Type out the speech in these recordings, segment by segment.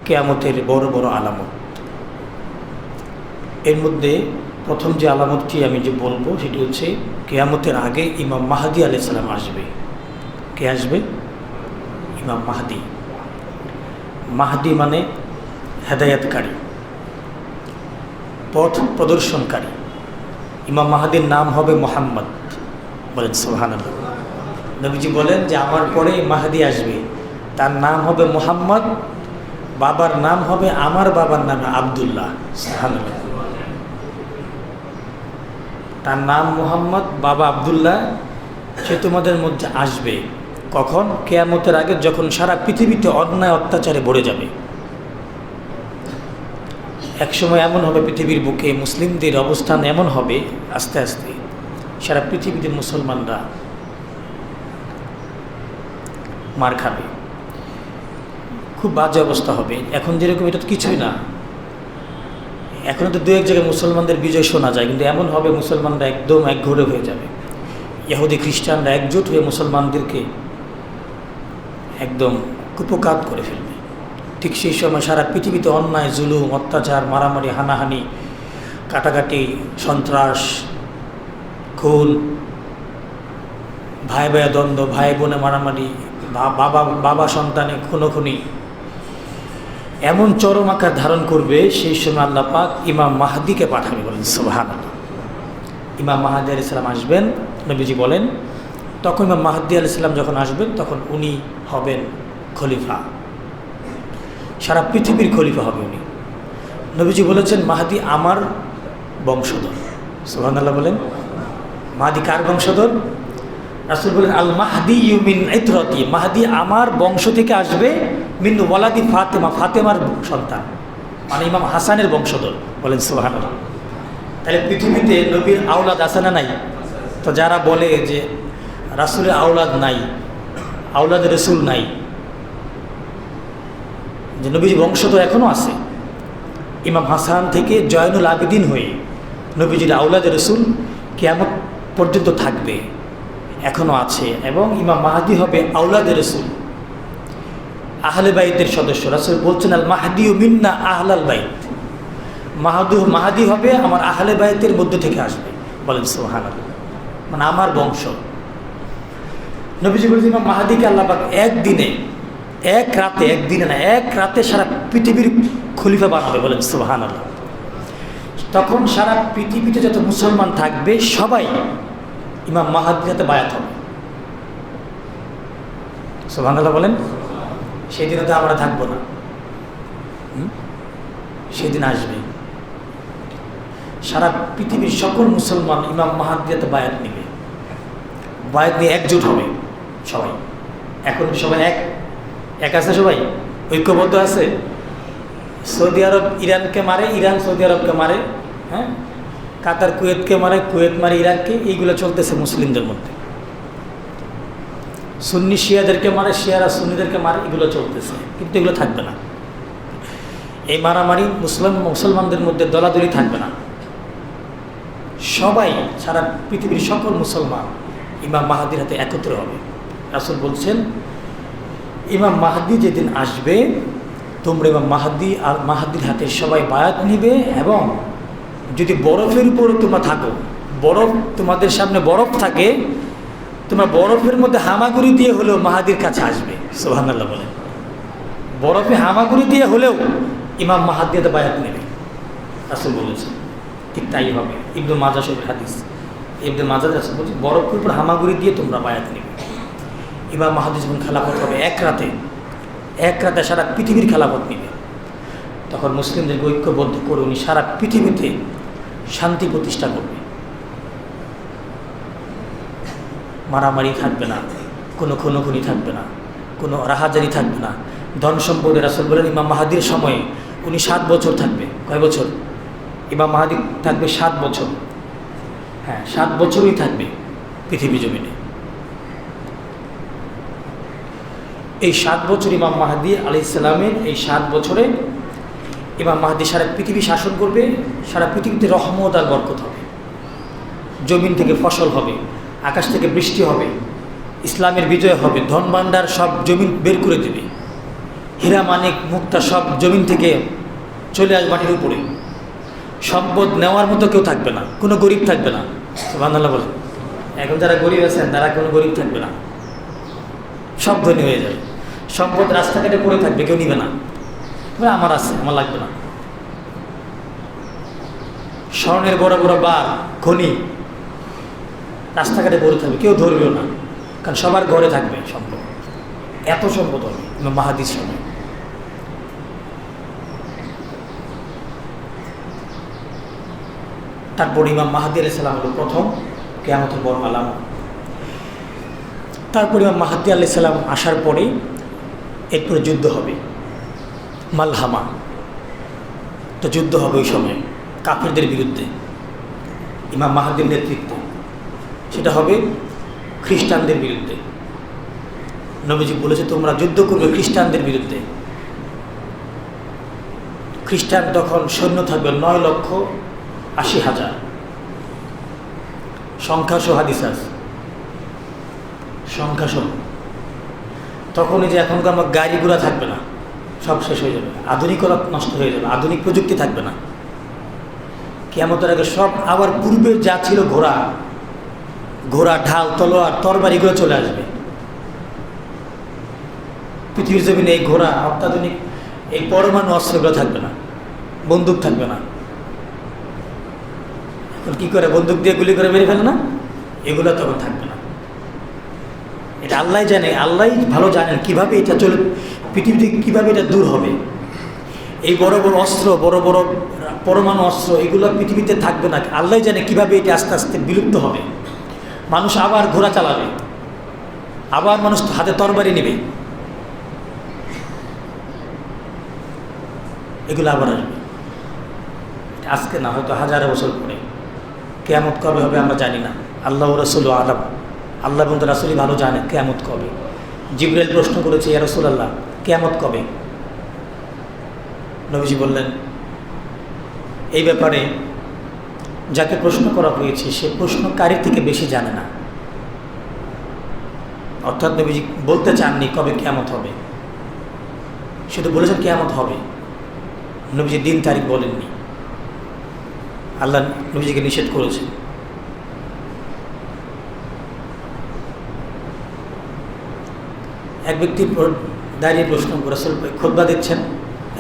কিয়ামতের বড় বড় আলামত। এর মধ্যে প্রথম যে আলামতটি আমি যে বলবো সেটি হচ্ছে কিয়ামতের আগে ইমাম মাহদী আলাইহিস সালাম আসবে। কে আসবে? ইমাম মাহদী। মাহদী মানে হেদায়েতকারী, পথ প্রদর্শনকারী। ইমাম মাহদীর নাম হবে মুহাম্মদ। বলেন সুবহানাল্লাহ। নবীজি বলেন যে আমার পরে মাহদী আসবে, তার নাম হবে মুহাম্মদ, বাবার নাম হবে আমার বাবার নাম আব্দুল্লাহ। সুবহানাল্লাহ। তার নাম মুহাম্মদ, বাবা আব্দুল্লাহ। সে তোমাদের মধ্যে আসবে কখন? কিয়ামতের আগে, যখন সারা পৃথিবীতে অন্যায় অত্যাচারে ভরে যাবে। একসময় এমন হবে পৃথিবীর বুকে মুসলিমদের অবস্থান এমন হবে, আস্তে আস্তে সারা পৃথিবীতে মুসলমানরা মার খাবে, খুব বাজে অবস্থা হবে। এখন যেরকম এটা তো কিছুই না, এখনও তো দু এক জায়গায় মুসলমানদের বিজয় শোনা যায়, কিন্তু এমন হবে মুসলমানরা একদম একঘরে হয়ে যাবে। ইহুদি খ্রিস্টানরা একজোট হয়ে মুসলমানদেরকে একদম কুপকাত করে ফেলবে। ঠিক সেই সময় সারা পৃথিবীতে অন্যায়, জুলুম, অত্যাচার, মারামারি, হানাহানি, কাটাকাটি, সন্ত্রাস, খুন, ভাই ভাইয়া দ্বন্দ্ব, ভাই বোনে মারামারি, বাবা সন্তানে খুনোখুনি এমন চরম আকার ধারণ করবে। সেই সময় আল্লাহ পাক ইমাম মাহদীকে পাঠাবে। বলেন সুবহানাল্লাহ। ইমাম মাহদী আলাইহিস সালাম আসবেন, নবীজি বলেন। তখন ইমাম মাহদী আলাইহিস সালাম যখন আসবেন, তখন উনি হবেন খলিফা, সারা পৃথিবীর খলিফা হবে উনি। নবীজি বলেছেন মাহদী আমার বংশধর। সুবহানাল্লাহ বলেন। মাহদী কার বংশধর? রাসূল বলেন আল মাহদী মিন ইতরতি, মাহদী আমার বংশ থেকে আসবে, মিন ওয়ালাদি ফাতেমা, ফাতেমার সন্তান, মানে ইমাম হাসানের বংশধর। বলেন সুবহানাল্লাহ। তাহলে পৃথিবীতে নবীর আওলাদ আছে না নাই? তো যারা বলে যে রাসূলের আওলাদ নাই, আওলাদ রাসূল নাই, যে নবীজি বংশধর এখনও আছে। ইমাম হাসান থেকে জয়নুল আবেদিন হয়ে নবীজির আওলাদ রাসূল কিয়ামত পর্যন্ত থাকবে, এখনও আছে। এবং ইমাম মাহদী হবে আওলাদ রাসূল, আহলে বাইতের সদস্য। রাসূল বলছেন আল মাহদিউ মিন্না আহলাল বাইত, মাহদী হবে আমার আহলে বাইতের মধ্য থেকে আসবে। বলেন সুবহানাল্লাহ। মানে আমার বংশ। নবীজি বলছেন ইমাম মাহদীকে আল্লাহ পাক একদিনে, এক রাতে, একদিনে না, এক রাতে সারা পৃথিবীর খলিফা বানাবে। বলেন সুবহানাল্লাহ। তখন সারা পৃথিবীতে যত মুসলমান থাকবে সবাই ইমাম মাহদীর হাতে বায়াত হবে। সুবহানাল্লাহ বলেন। সেদিন তো আমরা থাকবো না, সেদিন আসবে। সারা পৃথিবীর সকল মুসলমান ইমাম মাহদীর হাতে বায়াত নেবে, বায়াত নিয়ে একজোট হবে সবাই। এখন সবাই এক আছে, সবাই ঐক্যবদ্ধ আছে। সৌদি আরব ইরানকে মারে, ইরান সৌদি আরবকে মারে, হ্যাঁ, কাতার কুয়েতকে মারে, কুয়েত মারে ইরাককে। এইগুলো চলতেছে মুসলিমদের মধ্যে। সুন্নি শিয়াদেরকে মারে, শিয়ারা সুন্নিদেরকে মারে, এগুলো চলতেছে। কিন্তু এগুলো থাকবে না। এই মারামারি মুসলমানদের মধ্যে দলাদলি থাকবে না। সবাই, সারা পৃথিবীর সকল মুসলমান ইমাম মাহদীর হাতে একত্র হবে। রাসূল বলছেন ইমাম মাহদী যেদিন আসবে, তোমরা ইমাম মাহদী আর মাহদীর হাতে সবাই বায়াত নিবে। এবং যদি বরফের উপরে তোমরা থাকো, বরফ তোমাদের সামনে বরফ থাকে, তোমরা বরফের মধ্যে হামাগুড়ি দিয়ে হলেও মাহদীর কাছে আসবে। সুবহানাল্লাহ বলেন। বরফে হামাগুড়ি দিয়ে হলেও ইমাম মাহদী হাতে বায়াত নেবে, রাসূল বলেছেন। ঠিক তাই হবে। ইবনে মাজাহ শরীফের হাদিস। ইবনে মাজাহ রাসূল বলছে বরফের উপর হামাগুড়ি দিয়ে তোমরা বায়াত নেবে। ইমাম মাহদী যখন খেলাফত হবে এক রাতে সারা পৃথিবীর খেলাফত নেবে, তখন মুসলিমদের ঐক্যবদ্ধ করে উনি সারা পৃথিবীতে শান্তি প্রতিষ্ঠা করবে। মারামারি থাকবে না, কোনো খুনোখুনি থাকবে না, কোনো রাহাজানি থাকবে না। ধন সম্পদে রাসূল বলেন ইমাম মাহদীর সময়ে উনি 7 বছর থাকবে। কয় বছর? ইমাম মাহদী থাকবে 7 বছর। হ্যাঁ, 7 বছরই থাকবে পৃথিবী জমিনে। এই 7 বছর ইমাম মাহদী আলাইহিস সালামের, এই 7 বছরে ইমাম মাহদী সারা পৃথিবী শাসন করবে। সারা পৃথিবীতে রহমত আর বরকত হবে, জমিন থেকে ফসল হবে, আকাশ থেকে বৃষ্টি হবে, ইসলামের বিজয় হবে, ধন ভাণ্ডার সব জমিন বের করে দেবে। হীরা মানিক মুক্তা সব জমিন থেকে চলে আসবে মাটির উপরে। সম্পদ নেওয়ার মতো কেউ থাকবে না, কোনো গরিব থাকবে না। সুবহানাল্লাহ বলে। এখন যারা গরিব আছেন তারা কোনো গরিব থাকবে না, সব ধনী হয়ে যাবে। সম্পদ রাস্তাঘাটে পড়ে থাকবে, কেউ নিবে না, আমার আছে, আমার লাগবে না। স্বর্ণের বড় বড় বার খনি রাস্তাঘাটে পড়ে থাকবে, কেউ ধরবেও না, কারণ সবার ঘরে থাকবে সম্পদ। এত সম্পদ হবে ইমাম মাহদীর সময়। তারপর ইমাম মাহদী আলাইহিস সালাম হলো প্রথম কিয়ামতের বড় আলামত। তারপর ইমাম মাহদী আলাইহিস সালাম আসার পরে এরপরে যুদ্ধ হবে, মালহামা। তো যুদ্ধ হবে ওই সময় কাফেরদের বিরুদ্ধে ইমাম মাহদীর নেতৃত্বে। সেটা হবে খ্রিস্টানদের বিরুদ্ধে। নবীজি বলেছে তোমরা যুদ্ধ করবে খ্রিস্টানদের বিরুদ্ধে। খ্রিস্টান তখন সৈন্য থাকবে 9,80,000, সংখ্যাসহ হাদিস আছে, সংখ্যাসহ। তখন এই যে এখনকার আমার গাড়ি ঘোড়া থাকবে না, সব শেষ হয়ে যাবে, আধুনিকতা নষ্ট হয়ে যাবে, আধুনিক প্রযুক্তি থাকবে না। কিয়ামতের আগে সব আবার পূর্বে যা ছিল ঘোড়া, ঢাল, তলোয়ার, তরবারি, এগুলো চলে আসবে। পৃথিবীর জমিনে এই ঘোড়া, অত্যাধুনিক এই পরমাণু অস্ত্রগুলো থাকবে না, বন্দুক থাকবে না। এখন কী করে, বন্দুক দিয়ে গুলি করে মেরে ফেলে না, এগুলো তখন থাকবে না। এটা আল্লাহ জানে, আল্লাহ ভালো জানেন কীভাবে এটা চলে, পৃথিবী থেকে কীভাবে এটা দূর হবে। এই বড় বড় অস্ত্র, বড় বড় পরমাণু অস্ত্র, এগুলো পৃথিবীতে থাকবে না। আল্লাহ জানে কীভাবে এটা আস্তে আস্তে বিলুপ্ত হবে। মানুষ আবার ঘোড়া চালাবে, আবার মানুষ হাতে তরবারি নেবে, এগুলো আবার আসবে। আজকে না, হয়তো হাজার বছর পরে। কিয়ামত কবে হবে আমরা জানি না, আল্লাহ রাসূল আলাম, আল্লাহ এবং রাসূলই ভালো জানে কিয়ামত কবে। জিবরাইল প্রশ্ন করেছে, ইয়া রাসূলুল্লাহ কিয়ামত কবে? নবীজি বললেন এই ব্যাপারে যাকে প্রশ্ন করা হয়েছে সে প্রশ্নকারীর থেকে বেশি জানে না। অর্থাৎ নবীজি বলতে চাননি কবে কিয়ামত হবে, শুধু বলেছেন কিয়ামত হবে। নবীজি দিন তারিখ বলেননি, আল্লাহ নবীজিকে নিষেধ করেছেন। এক ব্যক্তির দাঁড়িয়ে প্রশ্ন করে, রাসূল খুতবা দিচ্ছেন,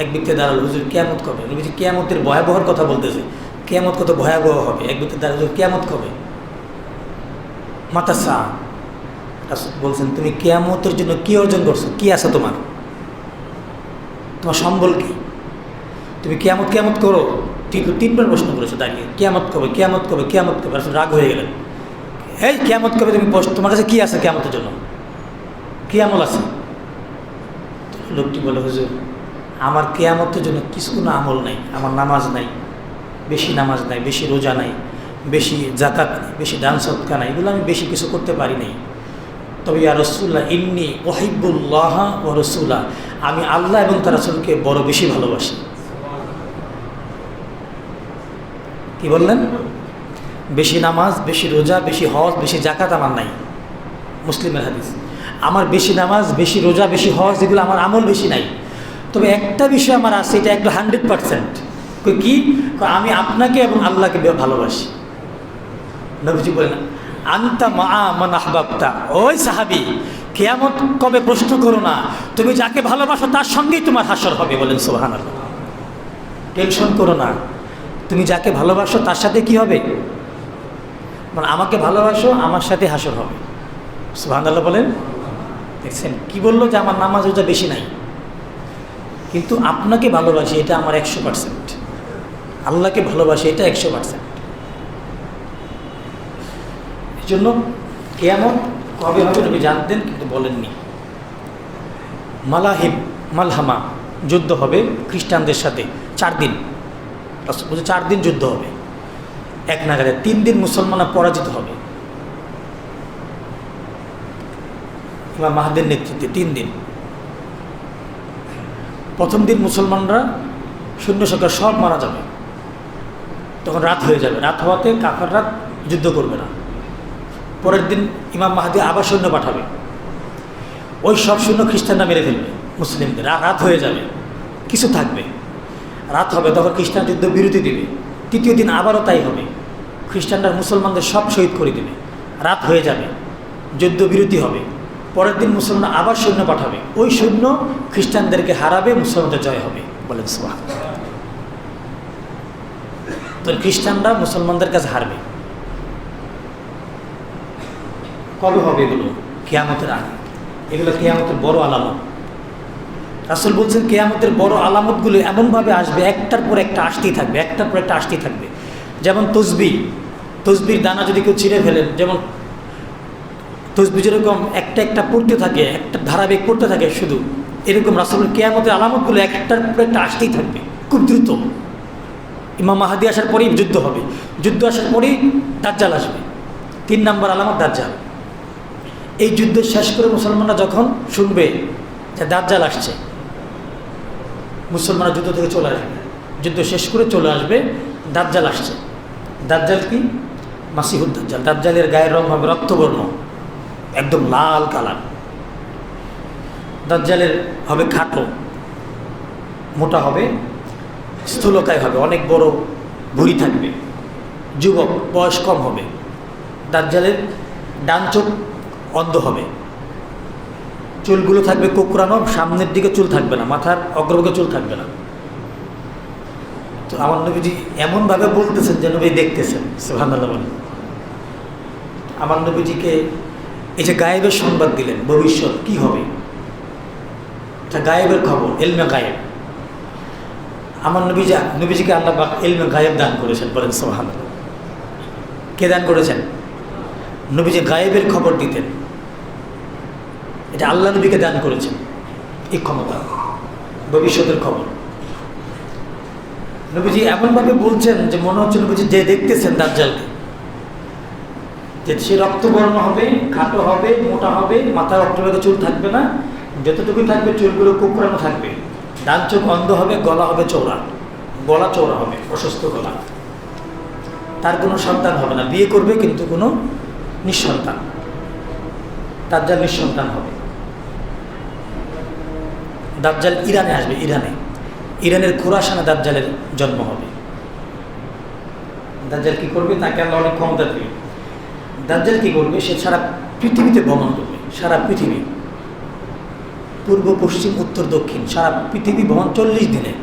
এক ব্যক্তি দাঁড়াল, হুজুর কিয়ামত কবে? নবীজি কিয়ামতের ভয়াবহর কথা বলতেছে, কিয়ামত কত ভয়াবহ হবে। এক ব্যক্তি দাঁড়াল, হুজুর কিয়ামত কবে? মাতাসা। রাসূল বলছেন তুমি কিয়ামতের জন্য কি অর্জন করছো, কি আছে তোমার সম্বল কি? তুমি কিয়ামত কিয়ামত করো, তিনবার প্রশ্ন করেছো দাঁড়িয়ে, কিয়ামত কবে, কিয়ামত কবে, কিয়ামত কবে। রাসূল রাগ হয়ে গেলেন, এই কিয়ামত কবে তুমি, তোমার কাছে কি আছে কিয়ামতের জন্য, কি আমল আছে? লোকটি বলে, হুজুর আমার কিয়ামতের জন্য কিছু কোনো আমল নাই, আমার নামাজ নাই, বেশি নামাজ নাই, বেশি রোজা নাই, বেশি যাকাত নাই, বেশি দান সদকা নাই, এগুলো আমি বেশি কিছু করতে পারি নাই। তবে ইয়া রাসূলুল্লাহ ইন্নী উহিব্বুল্লাহ ওয়া রাসূলা, আমি আল্লাহ এবং তার রাসূলকে বড় বেশি ভালোবাসি। কি বললেন? বেশি নামাজ, বেশি রোজা, বেশি হজ, বেশি যাকাত আমার নাই। মুসলিমের হাদিস। আমার বেশি নামাজ, বেশি রোজা, বেশি হজ, এগুলো আমার আমল বেশি নাই। তবে একটা বিষয় আমার আছে, এটা একটু 100%। কি? আমি আপনাকে এবং আল্লাহকে ভালোবাসি। নবীজি বলেন, আনতা মা মান আহবাবতা। ওই সাহাবী, কিয়ামত কবে প্রশ্ন করো না, তুমি যাকে ভালোবাসো তার সঙ্গেই তোমার হাসর হবে। বলেন সুবহানাল্লাহ। টেনশন করো না, তুমি যাকে ভালোবাসো তার সাথে কি হবে, মানে আমাকে ভালোবাসো, আমার সাথে হাসর হবে। সুবহানাল্লাহ বলেন। দেখছেন কি বললো, যে আমার নামাজ রোজা বেশি নাই, কিন্তু আপনাকে ভালোবাসি এটা আমার 100%, আল্লাহকে ভালোবাসি এটা 100%। এই জন্য কিয়ামত কবে হবে নবী জানতেন, কিন্তু বলেননি। মালহামা যুদ্ধ হবে খ্রিস্টানদের সাথে 4 দিন, 4 দিন যুদ্ধ হবে এক নাগারে। 3 দিন মুসলমানরা পরাজিত হবে ইমাম মাহদীর নেতৃত্বে। 3 দিন। প্রথম দিন মুসলমানরা শূন্য সংখ্যা সব মারা যাবে, তখন রাত হয়ে যাবে। রাত হওয়াতে কাফেররা যুদ্ধ করবে না। পরের দিন ইমাম মাহদী আবার সৈন্য পাঠাবে, ওই সব সৈন্য খ্রিস্টানরা মেরে ফেলবে। মুসলিমদের। রাত হয়ে যাবে, কিছু থাকবে, রাত হবে, তখন খ্রিস্টান যুদ্ধ বিরতি দেবে। তৃতীয় দিন আবারও তাই হবে, খ্রিস্টানরা মুসলমানদের সব শহীদ করে দেবে। রাত হয়ে যাবে, যুদ্ধ বিরতি হবে, পরের দিন মুসলমান আবার সৈন্য পাঠাবে, ওই সৈন্য খ্রিস্টানদেরকে হারাবে, মুসলমানদের জয় হবে। বলেন সুবহানাল্লাহ। তো খ্রিস্টানরা মুসলমানদের কাছে হারবে। কবে হবে এগুলো? কিয়ামতের আগে। এগুলো কিয়ামতের বড় আলামত। রাসূল বলছেন কিয়ামতের বড় আলামতগুলো এমনভাবে আসবে, একটার পর একটা আসতেই থাকবে, একটার পর একটা আসতেই থাকবে। যেমন তসবির দানা যদি কেউ ছিঁড়ে ফেলেন, যেমন তসবি যেরকম একটা একটা পড়তে থাকে, একটা ধারাবাহিক পড়তে থাকে শুধু, এরকম রাসূলের কিয়ামতের আলামতগুলো একটার পর একটা আসতেই থাকবে খুব দ্রুত। ইমাম মাহদী আসার পরেই যুদ্ধ হবে, যুদ্ধ আসার পরেই দাজ্জাল আসবে, 3 নম্বর আলামত দাজ্জাল। এই যুদ্ধ শেষ করে মুসলমানরা যখন শুনবে যে দাজ্জাল আসছে, মুসলমানরা যুদ্ধ থেকে চলে আসবে, যুদ্ধ শেষ করে চলে আসবে, দাজ্জাল আসছে। দাজ্জাল কি? মাসিহুদ দাজ্জাল। দাজ্জালের গায়ের রং হবে রক্তবর্ণ, একদম লাল কালার। দাজ্জালের হবে খাটো, মোটা হবে, স্থূলকায় হবে, অনেক বড় ভুঁড়ি থাকবে, যুবক, বয়স কম হবে। দাজ্জালের ডান চোখ অন্ধ হবে, চুলগুলো থাকবে কোঁকড়ানো, সামনের দিকে চুল থাকবে না, মাথার অগ্রভাগে চুল থাকবে না। তো আমার নবীজি এমনভাবে বলতেছেন যে নবী দেখতেছেন। সুবহানাল্লাহ বলেন। আমার নবীজিকে এই যে গায়েবের সংবাদ দিলেন, ভবিষ্যৎ কি হবে, এটা গায়েবের খবর, ইলমে গায়েব। আমার নবীজিকে আল্লাহ পাক ইলমে গায়েব দান করেছেন। বলেন সুবহানাল্লাহ। কে দান করেছেন? নবীজি গায়েবের খবর দিতেন, এটা আল্লাহ নবীকে দান করেছেন এই ক্ষমতা, ভবিষ্যতের খবর। নবীজি এমনভাবে বলছেন যে মনে হচ্ছে নবীজি যে দেখতেছেন দাজ্জালকে, যে সে রক্তবর্ণ হবে, খাটো হবে, মোটা হবে, মাথার অগ্রভাগে চুল থাকবে না, যতটুকু থাকবে চুলগুলো কুকড়ানো থাকবে, ডান চোখ অন্ধ হবে, গলা হবে চওড়া, গলা চওড়া হবে, প্রশস্ত গলা। তার কোনো সন্তান হবে না, বিয়ে করবে কিন্তু কোনো নিঃসন্তান, দাজ্জাল নিঃসন্তান হবে। দাজ্জাল ইরানে আসবে, ইরানের খুরাসানে দাজ্জালের জন্ম হবে। দাজ্জাল কি করবে? তাকে আল্লাহ অনেক ক্ষমতা দেবে। দাজ্জাল কি করবে? সে সারা পৃথিবীতে ভ্রমণ করবে, সারা পৃথিবী, পূর্ব পশ্চিম উত্তর দক্ষিণ, সারা পৃথিবী ভ্রমণ 40 দিনে।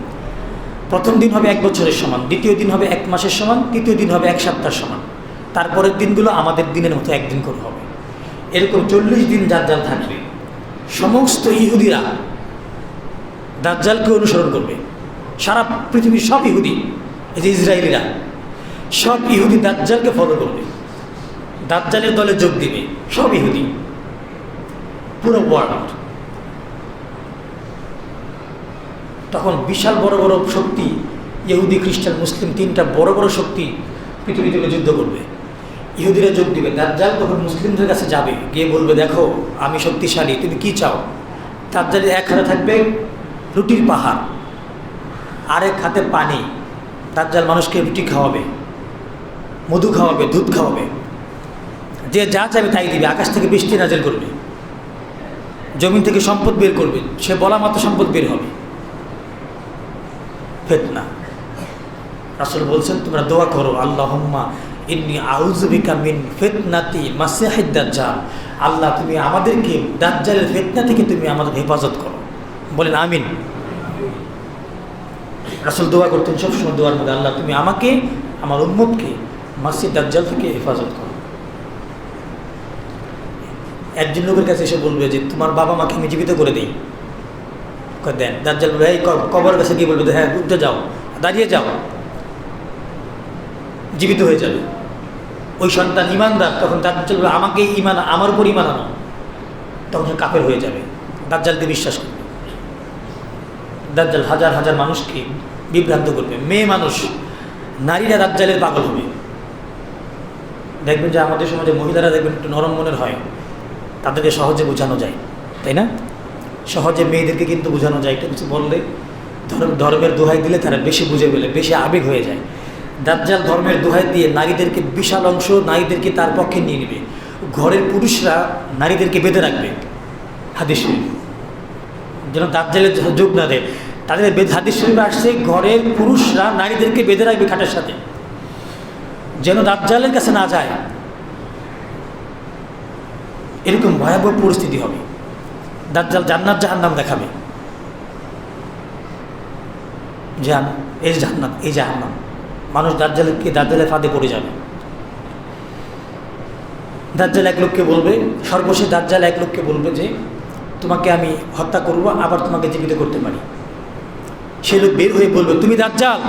প্রথম দিন হবে 1 বছরের সমান, দ্বিতীয় দিন হবে 1 মাসের সমান, তৃতীয় দিন হবে 1 সপ্তাহের সমান, তারপরের দিনগুলো আমাদের দিনের মতো 1 দিন করে হবে। এরকম 40 দিন দাজ্জাল থাকবে। সমস্ত ইহুদিরা দাজ্জালকে অনুসরণ করবে, সারা পৃথিবীর সব ইহুদি, এই যে ইসরায়েলিরা, সব ইহুদি দাজ্জালকে ফলো করবে, দাজ্জালের দলে যোগ দিবে, সব ইহুদি, পুরো ওয়ার্ল্ড। তখন বিশাল বড় বড় শক্তি, ইহুদি, খ্রিস্টান, মুসলিম, 3টা বড় বড় শক্তি পৃথিবী থেকে যুদ্ধ করবে। ইহুদিরা যোগ দিবে, দাজ্জাল তখন মুসলিমদের কাছে যাবে, গিয়ে বলবে, দেখো আমি শক্তিশালী, তুমি কি চাও? দাজ্জালের এক হাতে থাকবে রুটির পাহাড়, আরেক হাতে পানি। দাজ্জাল মানুষকে রুটি খাওয়াবে, মধু খাওয়াবে, দুধ খাওয়াবে, যে যা চাইবে তাই দিবে। আকাশ থেকে বৃষ্টি নাজিল করবে, জমিন থেকে সম্পদ বের করবে, সে বলা মাত্র সম্পদ বের হবে। ফিতনা। রাসূল বলছেন তোমরা দোয়া করো, আল্লাহুম্মা ইন্নী আউযু বিকা মিন ফিতনাতি মাসিহিদ দাজ্জাল। আল্লাহ তুমি আমাদেরকে দাজ্জালের ফিতনা থেকে তুমি আমাদের হেফাজত করো। বলেন আমিন। রাসূল দোয়া করতেন সবসময়, দোয়ার মধ্যে আল্লাহ তুমি আমাকে, আমার উম্মতকে মাসিহ দাজ্জাল থেকে হেফাজত করো। একজন লোকের কাছে এসে বলবে যে তোমার বাবা মাকে আমি জীবিত করে দিই, দেন। দাজ্জাল বলবে, এই কবর কাছে গিয়ে বলবে, হ্যাঁ উঠে যাও, দাঁড়িয়ে যাও, জীবিত হয়ে যাবে। ওই সন্তান ইমানদার, তখন দাজ্জাল বলবে আমাকে ইমান, আমার উপর ইমান আনো, তখন সে কাফের হয়ে যাবে, দাজ্জালকে বিশ্বাস করবে। দাজ্জাল হাজার হাজার মানুষকে বিভ্রান্ত করবে। মেয়ে মানুষ, নারীরা দাজ্জালের পাগল হবে। দেখবেন যে আমাদের সমাজে মহিলারা দেখবেন একটু নরম মনের হয়, তাদেরকে সহজে বোঝানো যায়, তাই না? সহজে মেয়েদেরকে কিন্তু বোঝানো যায়, একটা কিছু বললে, ধর্মের দোহাই দিলে তারা বেশি বুঝে ফেলে, বেশি আবেগ হয়ে যায়। দাজ্জাল ধর্মের দোহাই দিয়ে নারীদেরকে, বিশাল অংশ নারীদেরকে তার পক্ষে নিয়ে নেবে। ঘরের পুরুষরা নারীদেরকে বেঁধে রাখবে, হাদিস শরীফ। যেন দাজ্জালের যোগ না দেয়। তাদের হাদিস শরীফে আসছে ঘরের পুরুষরা নারীদেরকে বেঁধে রাখবে খাটের সাথে, যেন দাজ্জালের কাছে না যায়। এরকম ভয়াবহ পরিস্থিতি হবে। দাজ্জাল জান্নাত জাহান্নাম দেখাবে, এই জান্নাত এই জাহান্নাম, মানুষ দাজ্জালের ফাঁদে পড়ে যাবে। দাজ্জাল এক লোককে বলবে, সর্বশেষ দাজ্জাল এক লোককে বলবে যে তোমাকে আমি হত্যা করব, আবার তোমাকে জীবিত করতে পারি। সে লোক বের হয়ে বলবে, তুমি দাজ্জাল,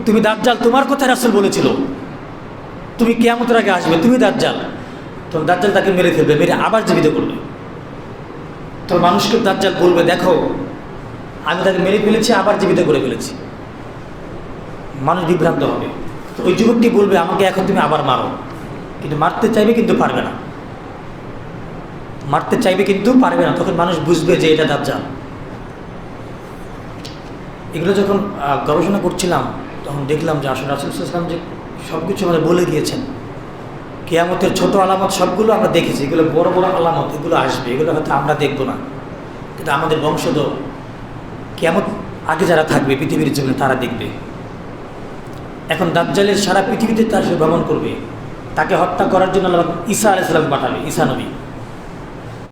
তুমি দাজ্জাল, তোমার কথা রাসূল বলেছিল, তুমি কিয়ামতের আগে আসবে, তুমি দাজ্জাল। তো দাজ্জাল তাকে মেরে ফেলবে, মেরে আবার জীবিত করবে। তো মানুষকে দাজ্জাল বলবে, দেখো আমি তাকে মেরে ফেলেছি, আবার জীবিত করে ফেলেছি। মানুষ বিভ্রান্ত হবে। তো ওই যুবকটি বলবে, আমাকে এখন তুমি আবার মারো, কিন্তু মারতে চাইবে কিন্তু পারবে না, মারতে চাইবে কিন্তু পারবে না। তখন মানুষ বুঝবে যে এটা দাজ্জাল। এগুলো যখন গবেষণা করছিলাম তখন দেখলাম যে আসলে রাসূল সাল্লাল্লাহু আলাইহি ওয়াসাল্লাম যে সব কিছু আমাদের বলে দিয়েছেন। কিয়ামতের ছোট আলামত সবগুলো আমরা দেখেছি, এগুলো বড় বড় আলামত, এগুলো আসবে, এগুলো হয়তো আমরা দেখব না, কিন্তু আমাদের বংশধর কিয়ামত আগে যারা থাকবে পৃথিবীর জন্য তারা দেখবে। এখন দাজ্জালের সারা পৃথিবীতে তার সে ভ্রমণ করবে, তাকে হত্যা করার জন্য আল্লাহ ঈসা আলাইহিস সালাম পাঠাবে, ঈসা নবী।